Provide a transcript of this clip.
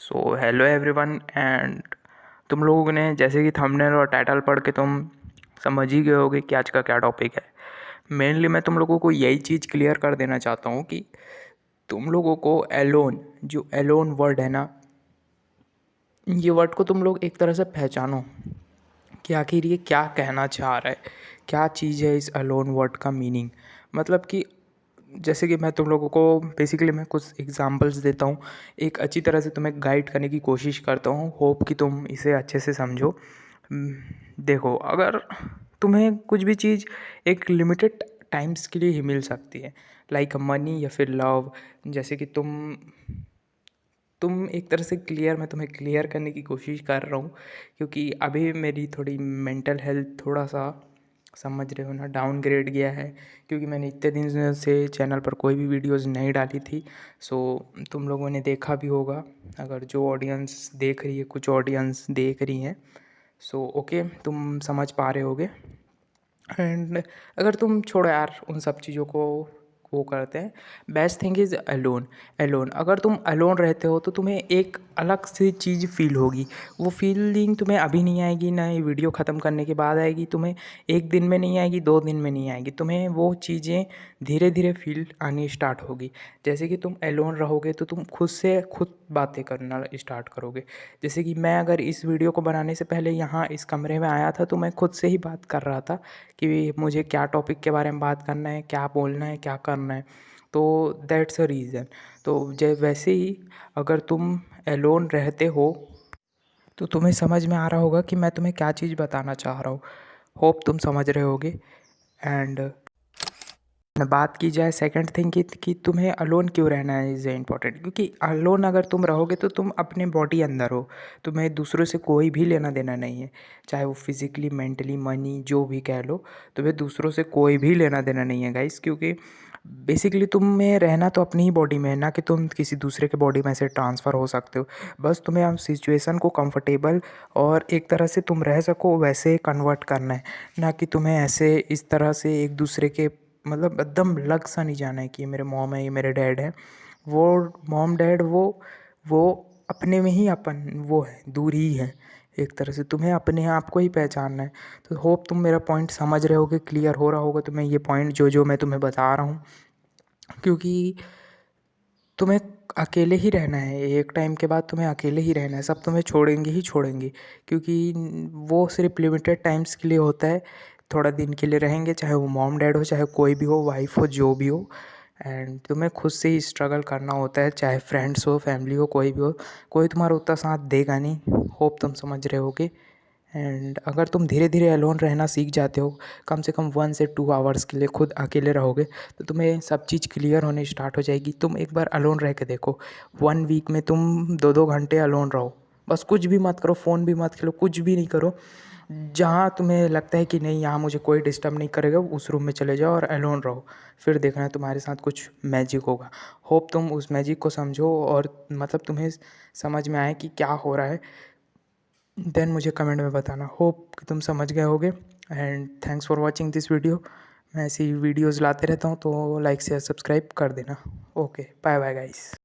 So hello everyone and तुम लोगों ने जैसे कि थंबनेल और टाइटल पढ़ के तुम समझ ही गए होगे कि आज का क्या टॉपिक है। मेनली मैं तुम लोगों को यही चीज़ क्लियर कर देना चाहता हूँ कि तुम लोगों को जो एलोन वर्ड है ना, ये वर्ड को तुम लोग एक तरह से पहचानो कि आखिर ये क्या कहना चाह रहा है, क्या चीज़ है इस एलोन वर्ड का मीनिंग। मतलब कि जैसे कि मैं तुम लोगों को बेसिकली मैं कुछ एग्जांपल्स देता हूँ, एक अच्छी तरह से तुम्हें गाइड करने की कोशिश करता हूँ। होप कि तुम इसे अच्छे से समझो। देखो, अगर तुम्हें कुछ भी चीज़ एक लिमिटेड टाइम्स के लिए ही मिल सकती है, लाइक मनी या फिर लव। जैसे कि तुम एक तरह से मैं तुम्हें क्लियर करने की कोशिश कर रहा हूँ, क्योंकि अभी मेरी थोड़ी मेंटल हेल्थ थोड़ा सा, समझ रहे हो ना, डाउनग्रेड गया है, क्योंकि मैंने इतने दिन से चैनल पर कोई भी वीडियोस नहीं डाली थी। सो तुम लोगों ने देखा भी होगा, अगर जो ऑडियंस देख रही है, कुछ ऑडियंस देख रही हैं, सो ओके, तुम समझ पा रहे होगे। एंड अगर तुम छोड़ो यार उन सब चीज़ों को, वो करते हैं। बेस्ट थिंग इज़ अलोन अगर तुम अलोन रहते हो तो तुम्हें एक अलग सी चीज़ फील होगी। वो फीलिंग तुम्हें अभी नहीं आएगी, ना ये वीडियो ख़त्म करने के बाद आएगी, तुम्हें एक दिन में नहीं आएगी, 2 दिन में नहीं आएगी, तुम्हें वो चीज़ें धीरे धीरे फील आनी स्टार्ट होगी। जैसे कि तुम अलोन रहोगे तो तुम खुद से खुद बातें करना स्टार्ट करोगे। जैसे कि मैं अगर इस वीडियो को बनाने से पहले यहाँ इस कमरे में आया था तो मैं खुद से ही बात कर रहा था कि मुझे क्या टॉपिक के बारे में बात करना है, क्या बोलना है, क्या करना है। तो दैट्स अ रीज़न। तो जब वैसे ही अगर तुम एलोन रहते हो तो तुम्हें समझ में आ रहा होगा कि मैं तुम्हें क्या चीज़ बताना चाह रहा हूँ। होप तुम समझ रहे होगे। एंड बात की जाए सेकंड थिंग की कि तुम्हें अलोन क्यों रहना है इज़ इम्पॉर्टेंट, क्योंकि अलोन अगर तुम रहोगे तो तुम अपने बॉडी अंदर हो, तुम्हें दूसरों से कोई भी लेना देना नहीं है, चाहे वो फिज़िकली, मेंटली, मनी जो भी कह लो, तुम्हें दूसरों से कोई भी लेना देना नहीं है गाइस। क्योंकि बेसिकली तुम्हें रहना तो अपनी ही बॉडी में है, ना कि तुम किसी दूसरे के बॉडी में से ट्रांसफ़र हो सकते हो। बस तुम्हें अब सिचुएशन को कंफर्टेबल और एक तरह से तुम रह सको वैसे कन्वर्ट करना है, ना कि तुम्हें ऐसे इस तरह से एक दूसरे के, मतलब एकदम लग सा नहीं जाना है कि ये मेरे मॉम है, ये मेरे डैड है। वो मॉम डैड वो अपने में ही अपन वो है, दूर ही है। एक तरह से तुम्हें अपने आप को ही पहचानना है। तो होप तुम मेरा पॉइंट समझ रहे होगे, क्लियर हो रहा होगा तुम्हें ये पॉइंट जो मैं तुम्हें बता रहा हूँ। क्योंकि तुम्हें अकेले ही रहना है, एक टाइम के बाद तुम्हें अकेले ही रहना है, सब तुम्हें छोड़ेंगे ही छोड़ेंगे। क्योंकि वो सिर्फ लिमिटेड टाइम्स के लिए होता है, थोड़ा दिन के लिए रहेंगे, चाहे वो मॉम डैड हो, चाहे कोई भी हो, वाइफ हो, जो भी हो। एंड तुम्हें खुद से ही स्ट्रगल करना होता है, चाहे फ्रेंड्स हो, फैमिली हो, कोई भी हो, कोई तुम्हारा उतना साथ देगा नहीं। होप तुम समझ रहे होगे। एंड अगर तुम धीरे धीरे अलोन रहना सीख जाते हो, कम से कम 1 से 2 आवर्स के लिए खुद अकेले रहोगे, तो तुम्हें सब चीज़ क्लियर होने स्टार्ट हो जाएगी। तुम एक बार अलोन रह के देखो, 1 वीक में तुम 2-2 घंटे अलोन रहो, बस कुछ भी मत करो, फ़ोन भी मत खेलो, कुछ भी नहीं करो। जहाँ तुम्हें लगता है कि नहीं, यहाँ मुझे कोई डिस्टर्ब नहीं करेगा, उस रूम में चले जाओ और अलोन रहो। फिर देखना तुम्हारे साथ कुछ मैजिक होगा। होप तुम उस मैजिक को समझो और मतलब तुम्हें समझ में आए कि क्या हो रहा है। देन मुझे कमेंट में बताना। होप कि तुम समझ गए होगे। And thanks for watching this video. मैं ऐसी वीडियोज़ लाते रहता हूँ, तो लाइक शेयर सब्सक्राइब कर देना। Okay, bye bye guys.